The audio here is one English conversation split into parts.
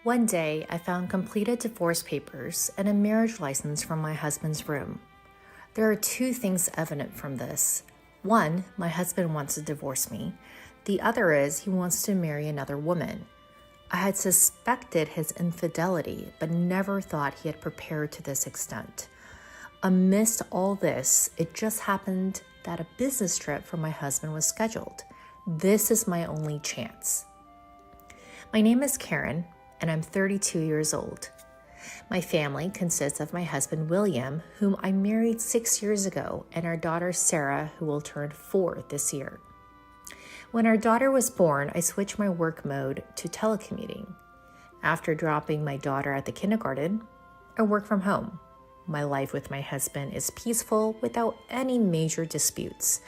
One day, I found completed divorce papers and a marriage license from my husband's room. There are two things evident from this. One, my husband wants to divorce me. The other is he wants to marry another woman. I had suspected his infidelity, but never thought he had prepared to this extent. Amidst all this, it just happened that a business trip for my husband was scheduled. This is my only chance. My name is Karen, and I'm 32 years old. My family consists of my husband, William, whom I married 6 years ago, and our daughter, Sarah, who will turn 4 this year. When our daughter was born, I switched my work mode to telecommuting. After dropping my daughter at the kindergarten, I work from home. My life with my husband is peaceful without any major disputes.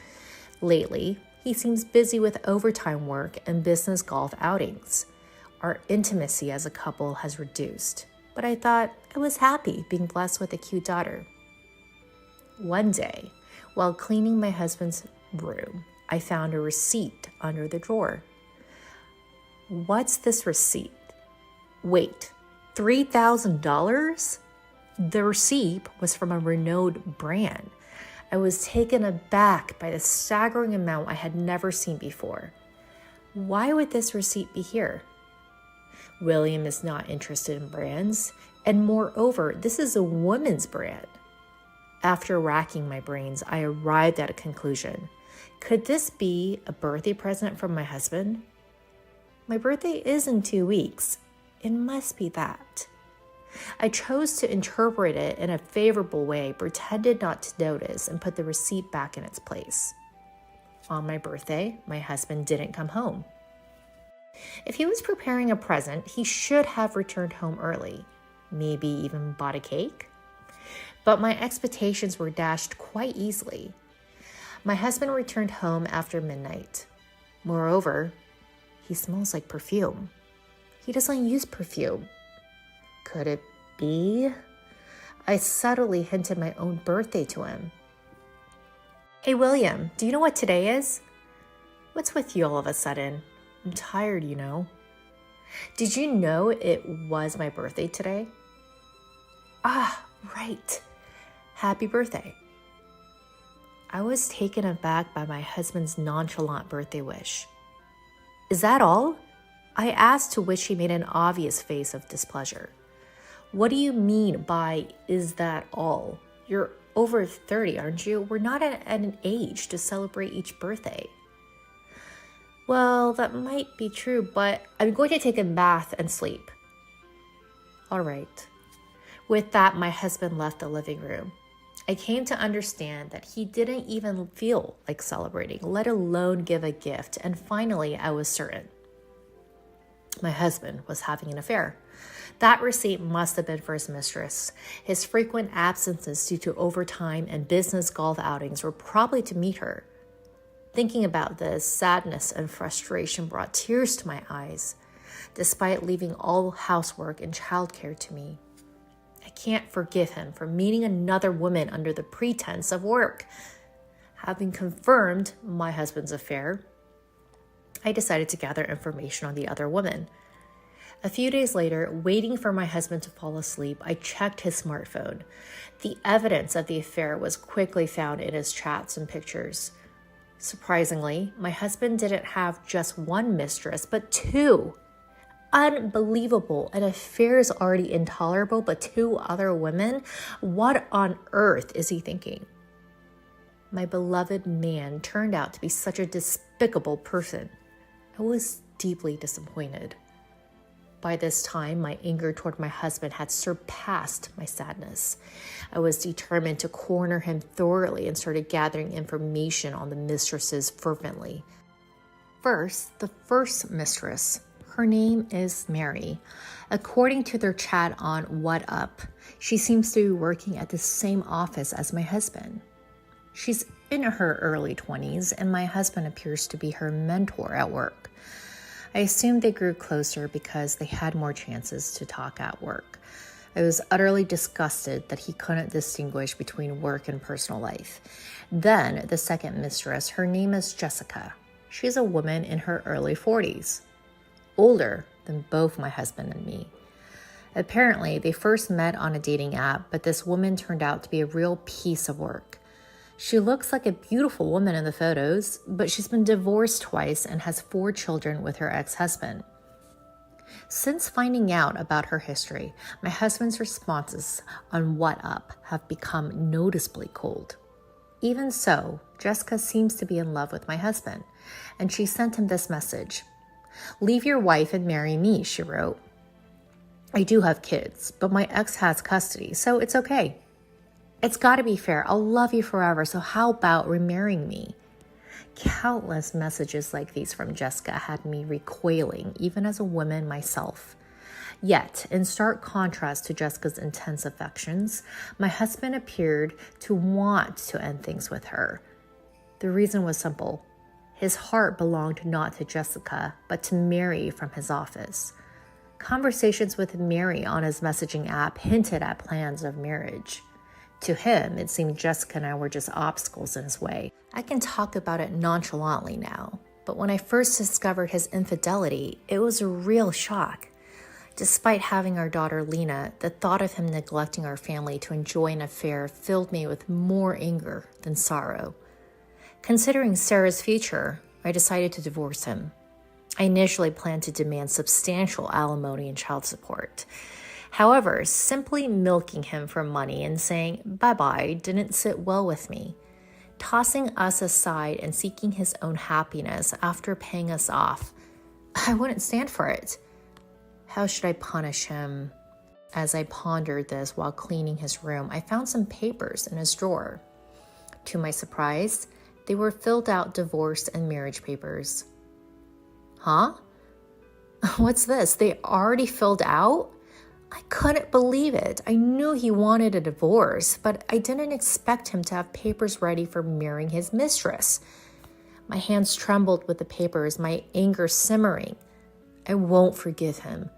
Lately, he seems busy with overtime work and business golf outings. Our intimacy as a couple has reduced, but I thought I was happy being blessed with a cute daughter. One day, while cleaning my husband's room, I found a receipt under the drawer. What's this receipt? Wait, $3,000? The receipt was from a renowned brand. I was taken aback by the staggering amount I had never seen before. Why would this receipt be here? William is not interested in brands, and moreover, this is a woman's brand. After racking my brains, I arrived at a conclusion. Could this be a birthday present from my husband? My birthday is in 2 weeks. It must be that. I chose to interpret it in a favorable way, pretended not to notice, and put the receipt back in its place. On my birthday, my husband didn't come home. If he was preparing a present, he should have returned home early, maybe even bought a cake. But my expectations were dashed quite easily. My husband returned home after midnight. Moreover, he smells like perfume. He doesn't use perfume. Could it be? I subtly hinted my own birthday to him. Hey, William, do you know what today is? What's with you all of a sudden? I'm tired, you know. Did you know it was my birthday today? Ah, right. Happy birthday. I was taken aback by my husband's nonchalant birthday wish. Is that all? I asked, to which he made an obvious face of displeasure. What do you mean by, is that all? You're over 30, aren't you? We're not at an age to celebrate each birthday. Well, that might be true, but I'm going to take a bath and sleep. All right. With that, my husband left the living room. I came to understand that he didn't even feel like celebrating, let alone give a gift, and finally, I was certain. My husband was having an affair. That receipt must have been for his mistress. His frequent absences due to overtime and business golf outings were probably to meet her. Thinking about this, sadness and frustration brought tears to my eyes, despite leaving all housework and childcare to me. I can't forgive him for meeting another woman under the pretense of work. Having confirmed my husband's affair, I decided to gather information on the other woman. A few days later, waiting for my husband to fall asleep, I checked his smartphone. The evidence of the affair was quickly found in his chats and pictures. Surprisingly, my husband didn't have just one mistress, but 2. Unbelievable. An affair is already intolerable, but 2 other women? What on earth is he thinking? My beloved man turned out to be such a despicable person. I was deeply disappointed. By this time, my anger toward my husband had surpassed my sadness. I was determined to corner him thoroughly and started gathering information on the mistresses fervently. First, the first mistress. Her name is Mary. According to their chat on What Up, she seems to be working at the same office as my husband. She's in her early 20s, and my husband appears to be her mentor at work. I assumed they grew closer because they had more chances to talk at work. I was utterly disgusted that he couldn't distinguish between work and personal life. Then, the second mistress, her name is Jessica. She's a woman in her early 40s, older than both my husband and me. Apparently, they first met on a dating app, but this woman turned out to be a real piece of work. She looks like a beautiful woman in the photos, but she's been divorced twice and has 4 children with her ex-husband. Since finding out about her history, my husband's responses on What Up have become noticeably cold. Even so, Jessica seems to be in love with my husband, and she sent him this message. "Leave your wife and marry me," she wrote. "I do have kids, but my ex has custody, so it's okay. It's gotta be fair. I'll love you forever, so how about remarrying me?" Countless messages like these from Jessica had me recoiling, even as a woman myself. Yet, in stark contrast to Jessica's intense affections, my husband appeared to want to end things with her. The reason was simple. His heart belonged not to Jessica, but to Mary from his office. Conversations with Mary on his messaging app hinted at plans of marriage. To him, it seemed Jessica and I were just obstacles in his way. I can talk about it nonchalantly now, but when I first discovered his infidelity, it was a real shock. Despite having our daughter Lena, the thought of him neglecting our family to enjoy an affair filled me with more anger than sorrow. Considering Sarah's future, I decided to divorce him. I initially planned to demand substantial alimony and child support. However, simply milking him for money and saying bye-bye didn't sit well with me. Tossing us aside and seeking his own happiness after paying us off, I wouldn't stand for it. How should I punish him? As I pondered this while cleaning his room, I found some papers in his drawer. To my surprise, they were filled out divorce and marriage papers. Huh? What's this? They already filled out? I couldn't believe it. I knew he wanted a divorce, but I didn't expect him to have papers ready for marrying his mistress. My hands trembled with the papers, my anger simmering. I won't forgive him.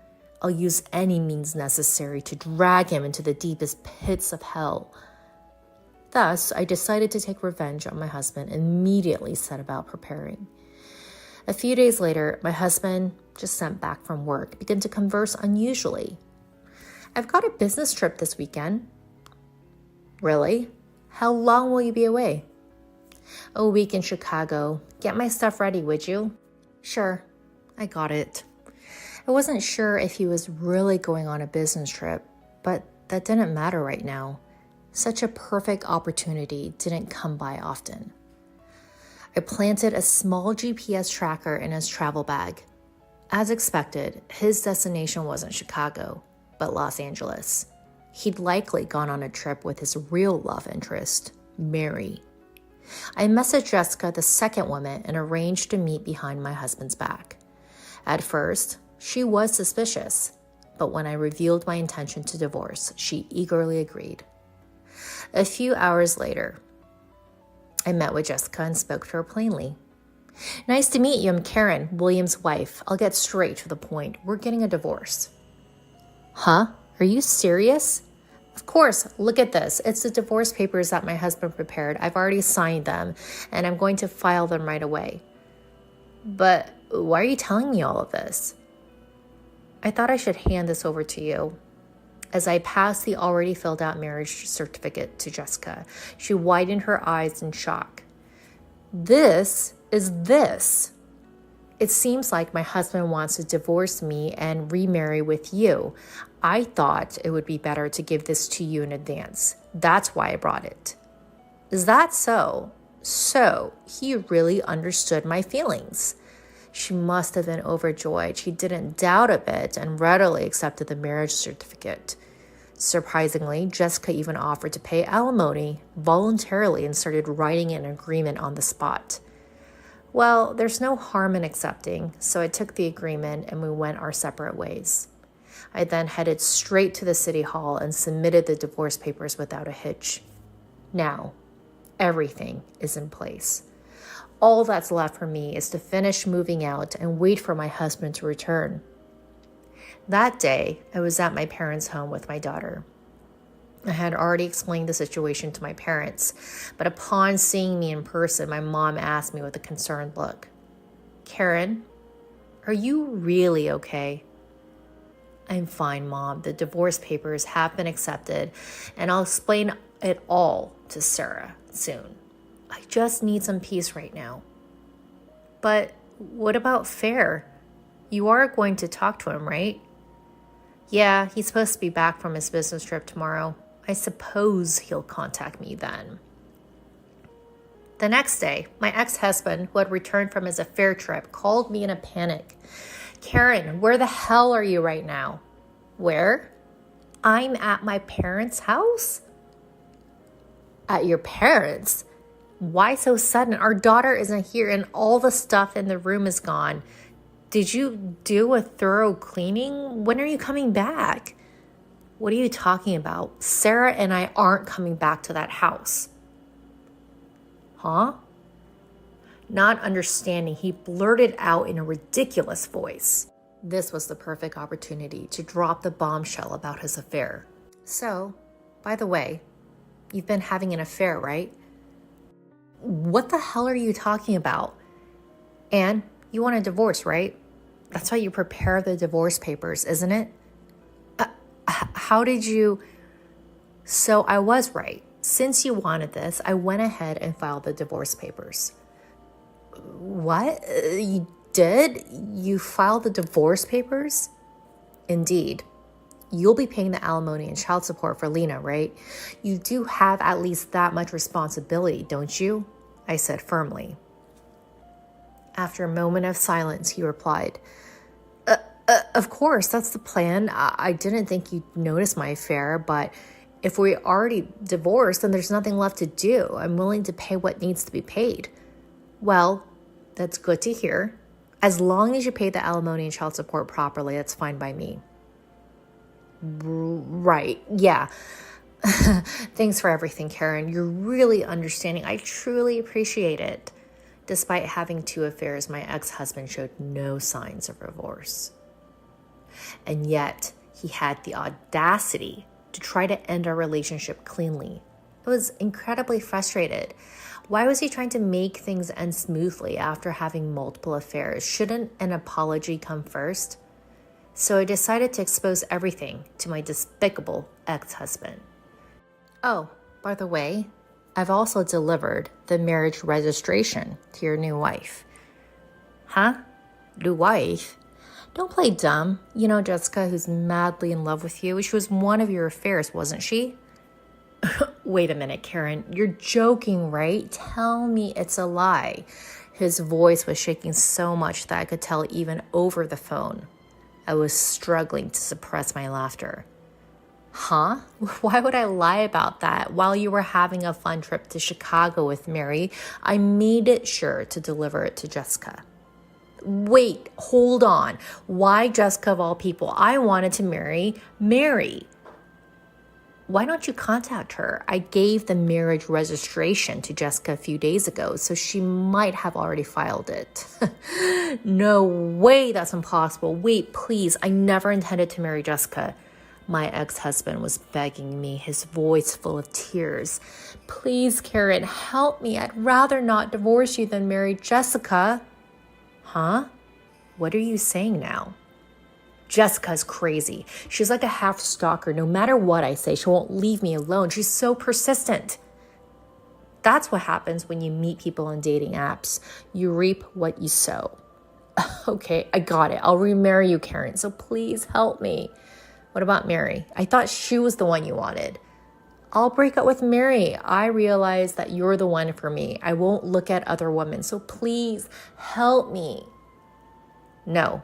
I'll use any means necessary to drag him into the deepest pits of hell. Thus, I decided to take revenge on my husband and immediately set about preparing. A few days later, my husband, just sent back from work, began to converse unusually. "I've got a business trip this weekend." "Really? How long will you be away?" "A week in Chicago. Get my stuff ready, would you?" "Sure, I got it." I wasn't sure if he was really going on a business trip, but that didn't matter right now. Such a perfect opportunity didn't come by often. I planted a small GPS tracker in his travel bag. As expected, his destination wasn't Chicago, but Los Angeles. He'd likely gone on a trip with his real love interest, Mary. I messaged Jessica, the second woman, and arranged to meet behind my husband's back. At first, she was suspicious, but when I revealed my intention to divorce, she eagerly agreed. A few hours later, I met with Jessica and spoke to her plainly. "Nice to meet you. I'm Karen, William's wife. I'll get straight to the point. We're getting a divorce." "Huh? Are you serious?" "Of course. Look at this. It's the divorce papers that my husband prepared. I've already signed them, and I'm going to file them right away." "But why are you telling me all of this?" "I thought I should hand this over to you." As I passed the already filled out marriage certificate to Jessica, she widened her eyes in shock. This is this. It seems like my husband wants to divorce me and remarry with you. I thought it would be better to give this to you in advance. That's why I brought it." "Is that so? So, he really understood my feelings." She must have been overjoyed. She didn't doubt a bit and readily accepted the marriage certificate. Surprisingly, Jessica even offered to pay alimony voluntarily and started writing an agreement on the spot. Well, there's no harm in accepting, so I took the agreement and we went our separate ways. I then headed straight to the city hall and submitted the divorce papers without a hitch. Now, everything is in place. All that's left for me is to finish moving out and wait for my husband to return. That day, I was at my parents' home with my daughter. I had already explained the situation to my parents, but upon seeing me in person, my mom asked me with a concerned look, "Karen, are you really okay?" I'm fine, Mom. The divorce papers have been accepted, and I'll explain it all to Sarah soon. I just need some peace right now. But what about Fair? You are going to talk to him, right? Yeah, he's supposed to be back from his business trip tomorrow. I suppose he'll contact me then. The next day, my ex-husband, who had returned from his affair trip, called me in a panic. Karen, where the hell are you right now? Where? I'm at my parents' house. At your parents'? Why so sudden? Our daughter isn't here and all the stuff in the room is gone. Did you do a thorough cleaning? When are you coming back? What are you talking about? Sarah and I aren't coming back to that house. Huh? Not understanding, he blurted out in a ridiculous voice. This was the perfect opportunity to drop the bombshell about his affair. So, by the way, you've been having an affair, right? What the hell are you talking about? And you want a divorce, right? That's why you prepare the divorce papers, isn't it? How did you... So I was right. Since you wanted this, I went ahead and filed the divorce papers. What? You did? You filed the divorce papers? Indeed. You'll be paying the alimony and child support for Lena, right? You do have at least that much responsibility, don't you? I said firmly. After a moment of silence, he replied, of course, that's the plan. I didn't think you'd notice my affair, but if we already divorced, then there's nothing left to do. I'm willing to pay what needs to be paid. Well, that's good to hear. As long as you pay the alimony and child support properly, that's fine by me. Right, yeah. Thanks for everything, Karen. You're really understanding. I truly appreciate it. Despite having 2 affairs, my ex-husband showed no signs of remorse. And yet, he had the audacity to try to end our relationship cleanly. I was incredibly frustrated. Why was he trying to make things end smoothly after having multiple affairs? Shouldn't an apology come first? So I decided to expose everything to my despicable ex-husband. Oh, by the way, I've also delivered the marriage registration to your new wife. Huh? New wife? Don't play dumb. You know Jessica, who's madly in love with you. She was one of your affairs, wasn't she? Wait a minute, Karen. You're joking, right? Tell me it's a lie. His voice was shaking so much that I could tell even over the phone. I was struggling to suppress my laughter. Huh? Why would I lie about that? While you were having a fun trip to Chicago with Mary, I made it sure to deliver it to Jessica. Wait, hold on. Why Jessica of all people? I wanted to marry Mary. Why don't you contact her? I gave the marriage registration to Jessica a few days ago, so she might have already filed it. No way, that's impossible. Wait, please, I never intended to marry Jessica. My ex-husband was begging me, his voice full of tears. Please, Karen, help me. I'd rather not divorce you than marry Jessica. Huh? What are you saying now? Jessica's crazy. She's like a half stalker. No matter what I say, she won't leave me alone. She's so persistent. That's what happens when you meet people on dating apps. You reap what you sow. Okay, I got it. I'll remarry you, Karen. So please help me. What about Mary? I thought she was the one you wanted. I'll break up with Mary. I realize that you're the one for me. I won't look at other women. So please help me. No.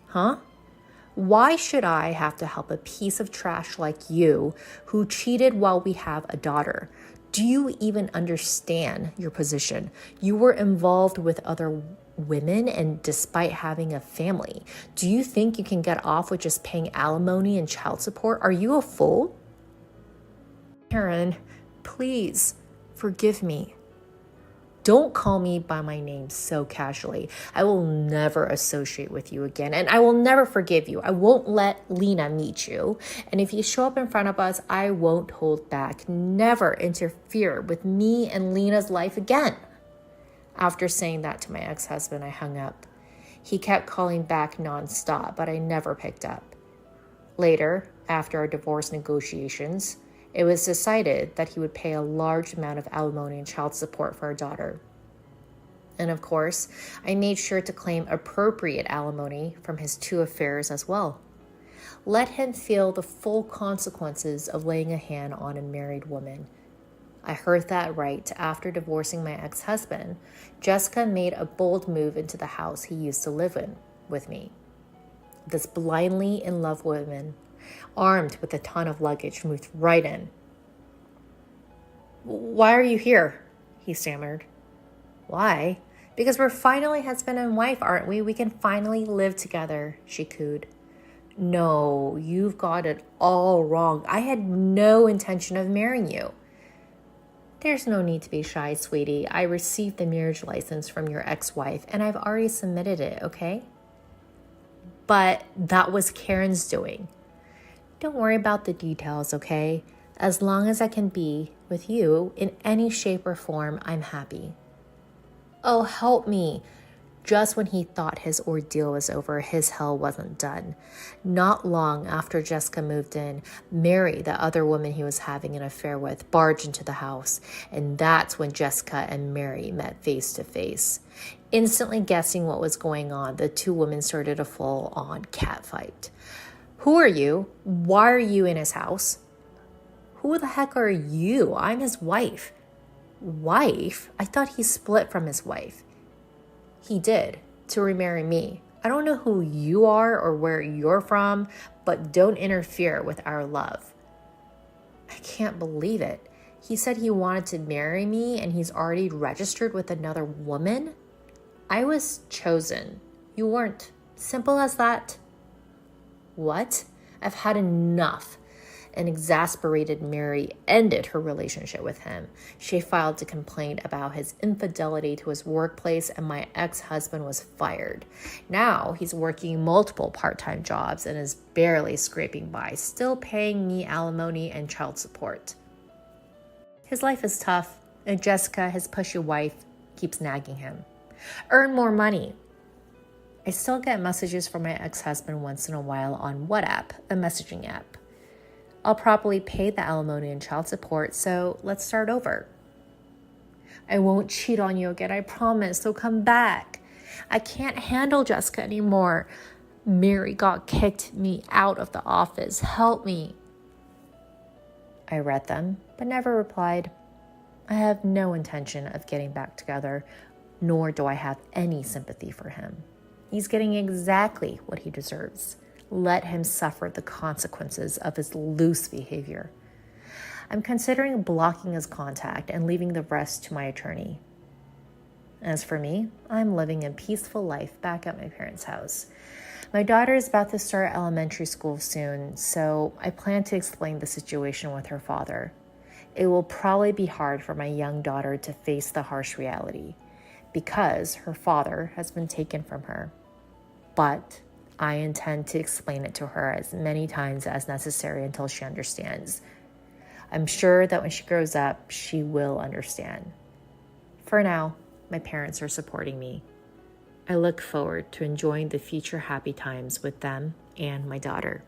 Huh? Why should I have to help a piece of trash like you who cheated while we have a daughter? Do you even understand your position? You were involved with other women and despite having a family. Do you think you can get off with just paying alimony and child support? Are you a fool? Karen, please forgive me. Don't call me by my name so casually. I will never associate with you again, and I will never forgive you. I won't let Lena meet you. And if you show up in front of us, I won't hold back. Never interfere with me and Lena's life again. After saying that to my ex-husband, I hung up. He kept calling back nonstop, but I never picked up. Later, after our divorce negotiations, it was decided that he would pay a large amount of alimony and child support for our daughter. And of course, I made sure to claim appropriate alimony from his 2 affairs as well. Let him feel the full consequences of laying a hand on a married woman. I heard that right after divorcing my ex-husband. Jessica made a bold move into the house he used to live in with me. This blindly in love woman, armed with a ton of luggage, moved right in. "Why are you here?" he stammered. "Why? Because we're finally husband and wife, aren't we? We can finally live together," she cooed. "No, you've got it all wrong. I had no intention of marrying you." "There's no need to be shy, sweetie. I received the marriage license from your ex-wife and I've already submitted it, okay?" "But that was Karen's doing." "Don't worry about the details, okay? As long as I can be with you in any shape or form, I'm happy." "Oh, help me." Just when he thought his ordeal was over, his hell wasn't done. Not long after Jessica moved in, Mary, the other woman he was having an affair with, barged into the house. And that's when Jessica and Mary met face to face. Instantly guessing what was going on, the 2 women started a full-on catfight. "Who are you? Why are you in his house?" "Who the heck are you? I'm his wife." "Wife? I thought he split from his wife." "He did, to remarry me. I don't know who you are or where you're from, but don't interfere with our love." I can't believe it. He said he wanted to marry me and he's already registered with another woman? I was chosen. You weren't. Simple as that. What? I've had enough. An exasperated Mary ended her relationship with him. She filed a complaint about his infidelity to his workplace, and my ex-husband was fired. Now he's working multiple part-time jobs and is barely scraping by, still paying me alimony and child support. His life is tough, and Jessica, his pushy wife, keeps nagging him. "Earn more money." I still get messages from my ex-husband once in a while on WhatsApp, a messaging app. I'll probably pay the alimony and child support, so let's start over. "I won't cheat on you again, I promise, so come back." "I can't handle Jessica anymore. Mary kicked me out of the office. Help me." I read them, but never replied. I have no intention of getting back together, nor do I have any sympathy for him. He's getting exactly what he deserves. Let him suffer the consequences of his loose behavior. I'm considering blocking his contact and leaving the rest to my attorney. As for me, I'm living a peaceful life back at my parents' house. My daughter is about to start elementary school soon, so I plan to explain the situation with her father. It will probably be hard for my young daughter to face the harsh reality because her father has been taken from her. But I intend to explain it to her as many times as necessary until she understands. I'm sure that when she grows up, she will understand. For now, my parents are supporting me. I look forward to enjoying the future happy times with them and my daughter.